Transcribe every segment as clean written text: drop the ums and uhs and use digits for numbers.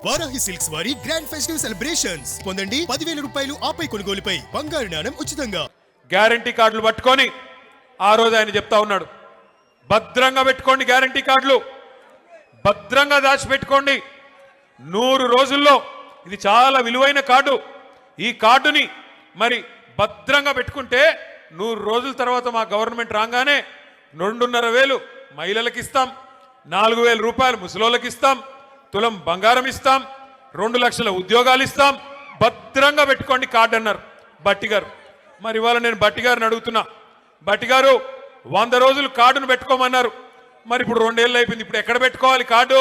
Varahi silks వారి grand festive celebrations పొందండి 10,000 రూపాయలు ఆపై కొనుగోలుపై బంగారు నాణెం ఉచితంగా. గ్యారంటీ కార్డులు పట్టుకొని ఆ రోజు ఆయన చెప్తా ఉన్నాడు, భద్రంగా పెట్టుకోండి, గ్యారంటీ కార్డులు భద్రంగా దాచిపెట్టుకోండి. 100 రోజుల్లో ఇది చాలా విలువైన కార్డు. ఈ కార్డుని మరి భద్రంగా పెట్టుకుంటే 100 రోజుల తర్వాత మా గవర్నమెంట్ రాగానే 2,500 మహిళలకు ఇస్తాం, 4,000 రూపాయలు ముసలోళ్ళకి ఇస్తాం, తులం బంగారం ఇస్తాం, 2 లక్షల ఉద్యోగాలు ఇస్తాం, భద్రంగా పెట్టుకోండి కార్డు అన్నారు బట్టి గారు. మరి ఇవాళ నేను బట్టి గారిని అడుగుతున్నా, బట్టి గారు 100 రోజులు కార్డును పెట్టుకోమన్నారు, మరి ఇప్పుడు 2 ఏళ్ళు అయిపోయింది, ఇప్పుడు ఎక్కడ పెట్టుకోవాలి కార్డు?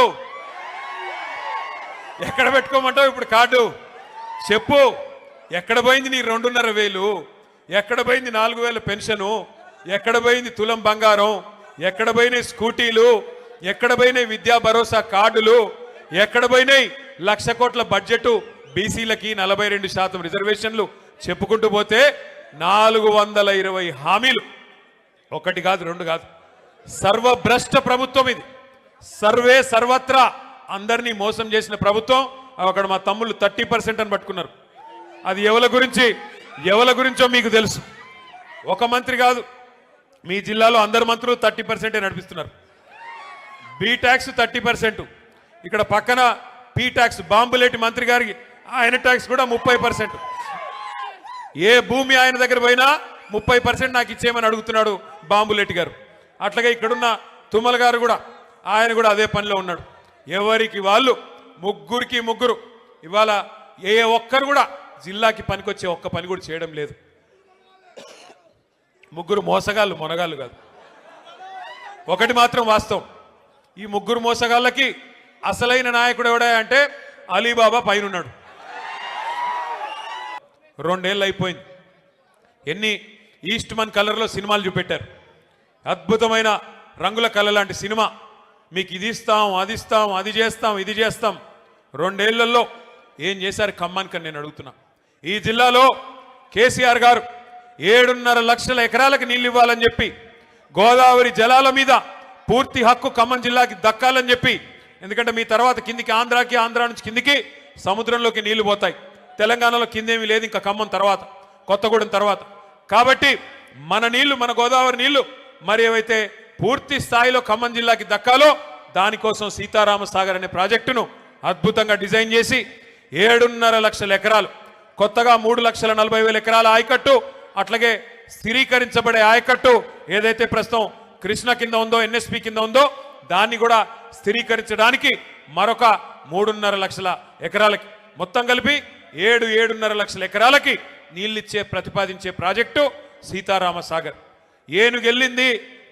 ఎక్కడ పెట్టుకోమంటావు ఇప్పుడు కార్డు? చెప్పు, ఎక్కడ పోయింది నీ 2,500? ఎక్కడ పోయింది 4,000 పెన్షను? ఎక్కడ పోయింది తులం బంగారం? ఎక్కడ పోయినాయి స్కూటీలు? ఎక్కడ పోయినాయి విద్యా భరోసా కార్డులు? ఎక్కడ పోయినాయి 1,00,000 కోట్ల బడ్జెట్, బీసీలకి 42% రిజర్వేషన్లు? చెప్పుకుంటూ పోతే 420 హామీలు, ఒకటి కాదు రెండు కాదు. సర్వభ్రష్ట ప్రభుత్వం ఇది, సర్వే సర్వత్రా అందరినీ మోసం చేసిన ప్రభుత్వం. అక్కడ మా తమ్ముళ్ళు 30% అని పట్టుకున్నారు. అది ఎవరి గురించో మీకు తెలుసు. ఒక మంత్రి కాదు, మీ జిల్లాలో అందరు మంత్రులు 30% నడిపిస్తున్నారు. బీ ట్యాక్స్ 30%, ఇక్కడ పక్కన పీ ట్యాక్స్ బాంబులేటి మంత్రి గారికి ఆయన ట్యాక్స్ కూడా 30%. ఏ భూమి ఆయన దగ్గర పోయినా 30% నాకు ఇచ్చేయమని అడుగుతున్నాడు బాంబులేటి గారు. అట్లాగే ఇక్కడున్న తుమ్మల గారు కూడా, ఆయన కూడా అదే పనిలో ఉన్నాడు. ఎవరికి వాళ్ళు ముగ్గురు ఇవాళ ఏ ఒక్కరు కూడా జిల్లాకి పనికొచ్చే ఒక్క పని కూడా చేయడం లేదు. ముగ్గురు మోసగాళ్ళు, మొనగాళ్ళు కాదు. ఒకటి మాత్రం వాస్తవం, ఈ ముగ్గురు మోసగాళ్ళకి అసలైన నాయకుడు ఎవడా అంటే అలీబాబా పైన ఉన్నాడు. 2 ఏళ్ళు అయిపోయింది. ఎన్ని ఈస్ట్ మన్ కలర్లో సినిమాలు చూపెట్టారు, అద్భుతమైన రంగుల కళ లాంటి సినిమా. మీకు ఇది ఇస్తాం, అది ఇస్తాం, అది చేస్తాం, ఇది చేస్తాం. 2 ఏళ్లలో ఏం చేశారు ఖమ్మానికి నేను అడుగుతున్నా. ఈ జిల్లాలో కేసీఆర్ గారు 7.5 లక్షల ఎకరాలకు నీళ్ళు ఇవ్వాలని చెప్పి, గోదావరి జలాల మీద పూర్తి హక్కు ఖమ్మం జిల్లాకి దక్కాలని చెప్పి, ఎందుకంటే మీ తర్వాత కిందికి ఆంధ్రాకి, ఆంధ్ర నుంచి కిందికి సముద్రంలోకి నీళ్లు పోతాయి. తెలంగాణలో కిందేమీ లేదు ఇంకా ఖమ్మం తర్వాత, కొత్తగూడెం తర్వాత. కాబట్టి మన నీళ్లు, మన గోదావరి నీళ్లు మరి ఏవైతే పూర్తి స్థాయిలో ఖమ్మం జిల్లాకి దక్కాలో దానికోసం సీతారామ సాగర్ అనే ప్రాజెక్టును అద్భుతంగా డిజైన్ చేసి 7.5 లక్షల ఎకరాలు, కొత్తగా 3,40,000 ఎకరాల ఆయకట్టు, అట్లాగే స్థిరీకరించబడే ఆయకట్టు ఏదైతే ప్రస్తుతం కృష్ణ కింద ఉందో, ఎన్ఎస్పి కింద ఉందో దాన్ని కూడా స్థిరీకరించడానికి మరొక 3.5 లక్షల ఎకరాలకి, మొత్తం కలిపి 7.5 లక్షల ఎకరాలకి నీళ్ళిచ్చే ప్రతిపాదించే ప్రాజెక్టు సీతారామ సాగర్. ఏనుగెళ్ళింది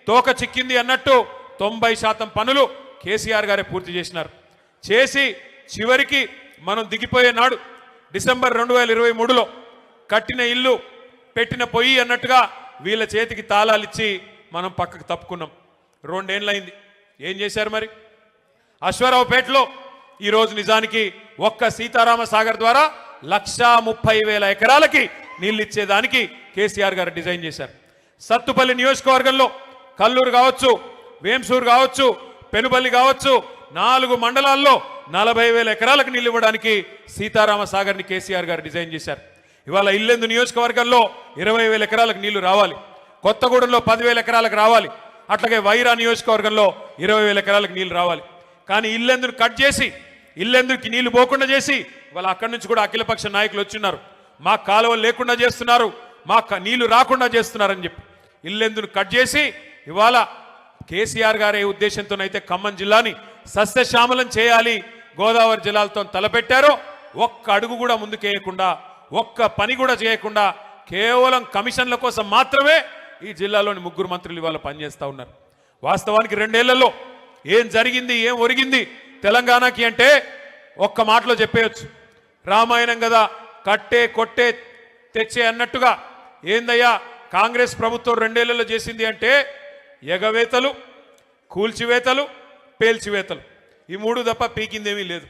తోక చిక్కింది అన్నట్టు 90% పనులు కేసీఆర్ గారే పూర్తి చేసినారు. చేసి చివరికి మనం దిగిపోయే నాడు డిసెంబర్ 2023లో కట్టిన ఇల్లు పెట్టిన పొయ్యి అన్నట్టుగా వీళ్ళ చేతికి తాళాలు ఇచ్చి మనం పక్కకు తప్పుకున్నాం. 2 ఏళ్ళైంది. ఏం చేశారు మరి? అశ్వారావుపేటలో ఈరోజు నిజానికి ఒక్క సీతారామ సాగర్ ద్వారా 1,30,000 ఎకరాలకి నీళ్ళు ఇచ్చేదానికి కేసీఆర్ గారు డిజైన్ చేశారు. సత్తుపల్లి నియోజకవర్గంలో కల్లూరు కావచ్చు, వేంసూరు కావచ్చు, పెనుబల్లి కావచ్చు, 4 మండలాల్లో 40,000 ఎకరాలకు నీళ్ళు ఇవ్వడానికి సీతారామ సాగర్ని కేసీఆర్ గారు డిజైన్ చేశారు. ఇవాళ ఇల్లెందు నియోజకవర్గంలో 20,000 ఎకరాలకు నీళ్లు రావాలి, కొత్తగూడెంలో 10,000 ఎకరాలకు రావాలి, అట్లాగే వైరా నియోజకవర్గంలో 20,000 ఎకరాలకు నీళ్లు రావాలి. కానీ ఇల్లెందును కట్ చేసి, ఇల్లెందుకి నీళ్లు పోకుండా చేసి ఇవాళ అక్కడి నుంచి కూడా అఖిలపక్ష నాయకులు వచ్చిన్నారు, మా కాలువలు లేకుండా చేస్తున్నారు, మా నీళ్లు రాకుండా చేస్తున్నారని చెప్పి ఇల్లెందును కట్ చేసి ఇవాళ కేసీఆర్ గారి ఉద్దేశంతోనైతే ఖమ్మం జిల్లాని సస్యశ్యామలం చేయాలి, గోదావరి జలాలతో తలపెట్టారో ఒక్క అడుగు కూడా ముందుకేయకుండా, ఒక్క పని కూడా చేయకుండా కేవలం కమిషన్ల కోసం మాత్రమే ఈ జిల్లాలోని 3 మంత్రులు ఇవాళ పనిచేస్తూ ఉన్నారు. వాస్తవానికి 2 ఏళ్లలో ఏం జరిగింది, ఏం ఒరిగింది తెలంగాణకి అంటే ఒక్క మాటలో చెప్పేయచ్చు. రామాయణం కదా, కట్టే కొట్టే తెచ్చే అన్నట్టుగా ఏందయ్యా కాంగ్రెస్ ప్రభుత్వం 2 ఏళ్లలో చేసింది అంటే ఎగవేతలు, కూల్చివేతలు, పేల్చివేతలు, ఈ 3 తప్ప పీకిందేమీ లేదు.